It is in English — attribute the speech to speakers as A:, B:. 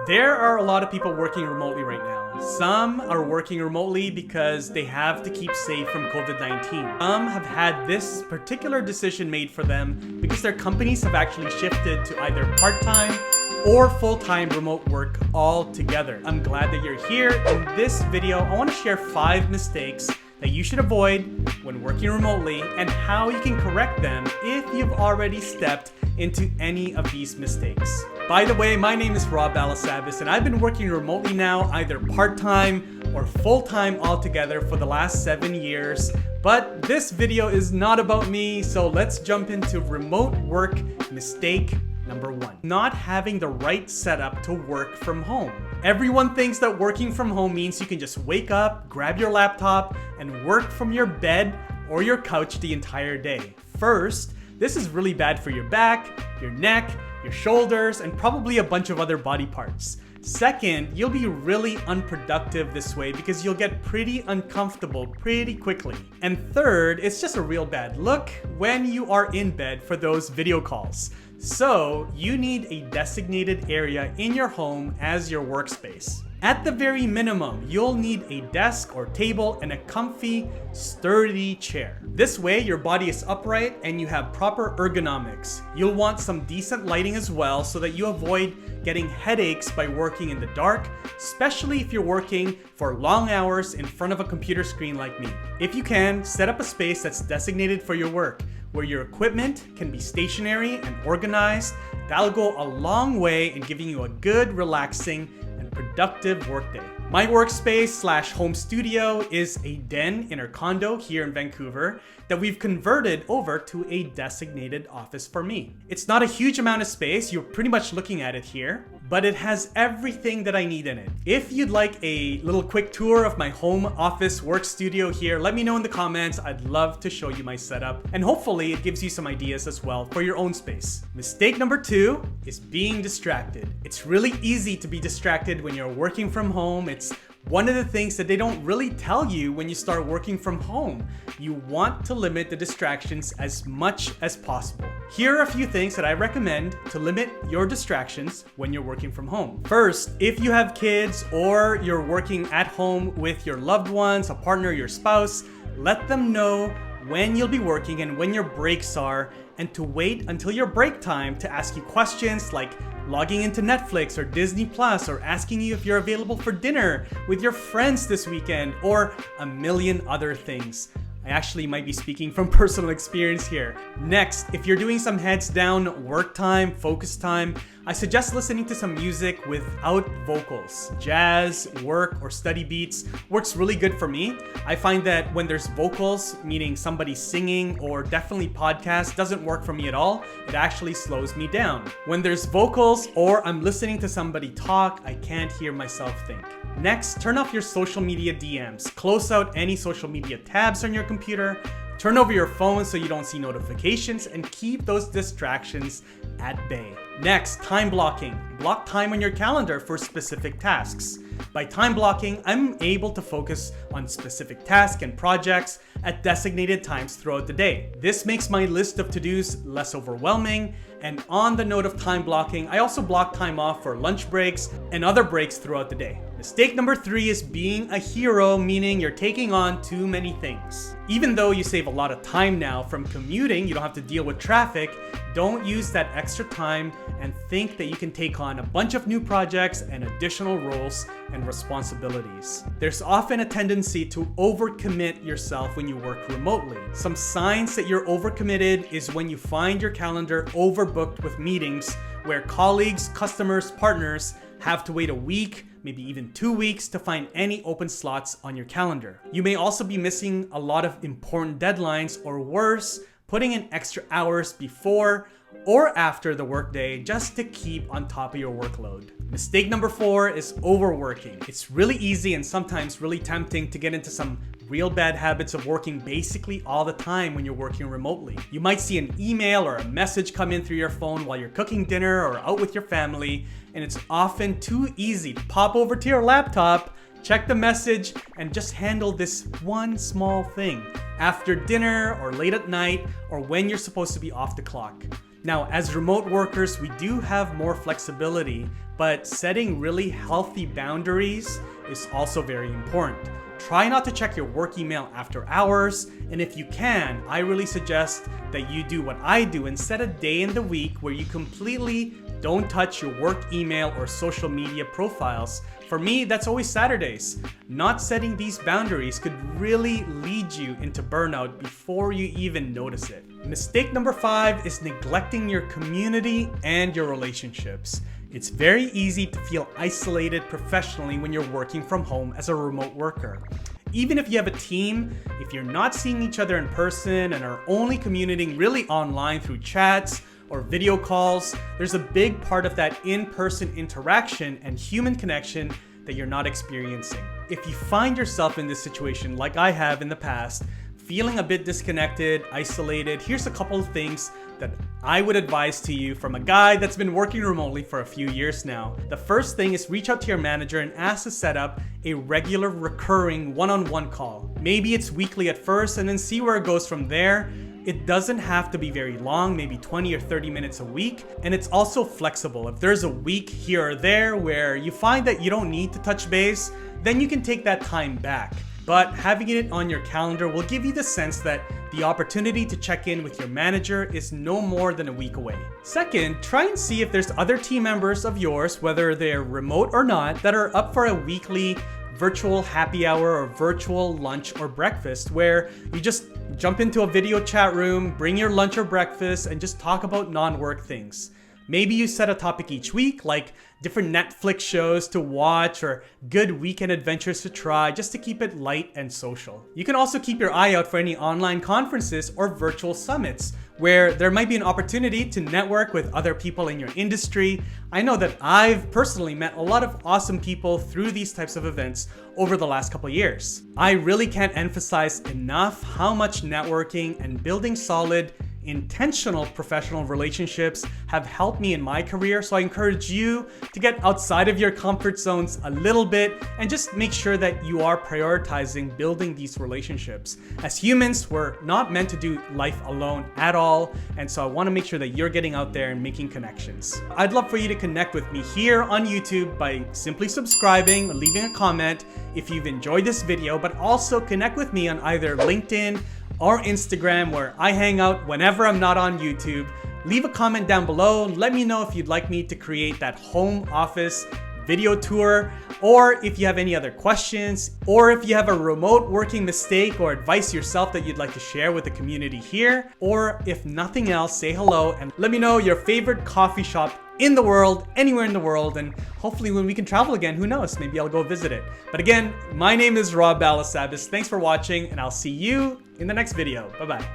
A: There are a lot of people working remotely right now. Some are working remotely because they have to keep safe from COVID-19. Some have had this particular decision made for them because their companies have actually shifted to either part-time or full-time remote work altogether. I'm glad that you're here. In this video, I want to share 5 mistakes that you should avoid when working remotely and how you can correct them if you've already stepped into any of these mistakes. By the way, my name is Rob.balasabas and I've been working remotely now either part-time or full-time altogether for the last 7 years. But this video is not about me, so let's jump into remote work mistake number 1. Not having the right setup to work from home. Everyone thinks that working from home means you can just wake up, grab your laptop, and work from your bed or your couch the entire day. First, this is really bad for your back, your neck, your shoulders, and probably a bunch of other body parts. Second, you'll be really unproductive this way because you'll get pretty uncomfortable pretty quickly. And third, it's just a real bad look when you are in bed for those video calls. So you need a designated area in your home as your workspace. At the very minimum, you'll need a desk or table and a comfy, sturdy chair. This way, your body is upright and you have proper ergonomics. You'll want some decent lighting as well so that you avoid getting headaches by working in the dark, especially if you're working for long hours in front of a computer screen like me. If you can, set up a space that's designated for your work, where your equipment can be stationary and organized. That'll go a long way in giving you a good, relaxing, and productive workday. My workspace / home studio is a den in our condo here in Vancouver that we've converted over to a designated office for me. It's not a huge amount of space, you're pretty much looking at it here, but it has everything that I need in it. If you'd like a little quick tour of my home office work studio here, let me know in the comments. I'd love to show you my setup, and hopefully it gives you some ideas as well for your own space. Mistake number 2 is being distracted. It's really easy to be distracted when you're working from home. It's one of the things that they don't really tell you when you start working from home. You want to limit the distractions as much as possible. Here are a few things that I recommend to limit your distractions when you're working from home. First, if you have kids or you're working at home with your loved ones, a partner, your spouse, let them know when you'll be working and when your breaks are, and to wait until your break time to ask you questions like logging into Netflix or Disney Plus, or asking you if you're available for dinner with your friends this weekend, or a million other things. I actually might be speaking from personal experience here. Next, if you're doing some heads down work time, focus time, I suggest listening to some music without vocals. Jazz, work, or study beats works really good for me. I find that when there's vocals, meaning somebody singing or definitely podcast, doesn't work for me at all. It actually slows me down. When there's vocals or I'm listening to somebody talk, I can't hear myself think. Next, turn off your social media DMs. Close out any social media tabs on your computer. Turn over your phone so you don't see notifications, and keep those distractions at bay. Next, time blocking. Block time on your calendar for specific tasks. By time blocking, I'm able to focus on specific tasks and projects at designated times throughout the day. This makes my list of to-dos less overwhelming. And on the note of time blocking, I also block time off for lunch breaks and other breaks throughout the day. Mistake number 3 is being a hero, meaning you're taking on too many things. Even though you save a lot of time now from commuting, you don't have to deal with traffic, don't use that extra time and think that you can take on a bunch of new projects and additional roles and responsibilities. There's often a tendency to overcommit yourself when you work remotely. Some signs that you're overcommitted is when you find your calendar overbooked with meetings where colleagues, customers, partners have to wait a week, maybe even 2 weeks to find any open slots on your calendar. You may also be missing a lot of important deadlines, or worse, putting in extra hours before or after the workday just to keep on top of your workload. Mistake number 4 is overworking. It's really easy and sometimes really tempting to get into some real bad habits of working basically all the time when you're working remotely. You might see an email or a message come in through your phone while you're cooking dinner or out with your family, and it's often too easy to pop over to your laptop, check the message, and just handle this one small thing after dinner or late at night or when you're supposed to be off the clock. Now, as remote workers, we do have more flexibility, but setting really healthy boundaries is also very important. Try not to check your work email after hours, and if you can, I really suggest that you do what I do and set a day in the week where you completely don't touch your work email or social media profiles. For me, that's always Saturdays. Not setting these boundaries could really lead you into burnout before you even notice it. Mistake number 5 is neglecting your community and your relationships. It's very easy to feel isolated professionally when you're working from home as a remote worker. Even if you have a team, if you're not seeing each other in person and are only communicating really online through chats or video calls, there's a big part of that in-person interaction and human connection that you're not experiencing. If you find yourself in this situation like I have in the past, feeling a bit disconnected, isolated, here's a couple of things that I would advise to you from a guy that's been working remotely for a few years now. The first thing is reach out to your manager and ask to set up a regular recurring one-on-one call. Maybe it's weekly at first and then see where it goes from there. It doesn't have to be very long, maybe 20 or 30 minutes a week. And it's also flexible. If there's a week here or there where you find that you don't need to touch base, then you can take that time back. But having it on your calendar will give you the sense that the opportunity to check in with your manager is no more than a week away. Second, try and see if there's other team members of yours, whether they're remote or not, that are up for a weekly virtual happy hour or virtual lunch or breakfast where you just jump into a video chat room, bring your lunch or breakfast, and just talk about non-work things. Maybe you set a topic each week, like different Netflix shows to watch or good weekend adventures to try, just to keep it light and social. You can also keep your eye out for any online conferences or virtual summits where there might be an opportunity to network with other people in your industry. I know that I've personally met a lot of awesome people through these types of events over the last couple years. I really can't emphasize enough how much networking and building solid, intentional professional relationships have helped me in my career, so I encourage you to get outside of your comfort zones a little bit and just make sure that you are prioritizing building these relationships. As humans, we're not meant to do life alone at all, and so I want to make sure that you're getting out there and making connections. I'd love for you to connect with me here on YouTube by simply subscribing or leaving a comment if you've enjoyed this video, but also connect with me on either LinkedIn or Instagram, where I hang out whenever I'm not on YouTube. Leave a comment down below. Let me know if you'd like me to create that home office video tour, or if you have any other questions, or if you have a remote working mistake or advice yourself that you'd like to share with the community here, or if nothing else, say hello and let me know your favorite coffee shop in the world, anywhere in the world, and hopefully when we can travel again, who knows, maybe I'll go visit it. But again, my name is Rob.balasabas. Thanks for watching, and I'll see you in the next video. Bye-bye.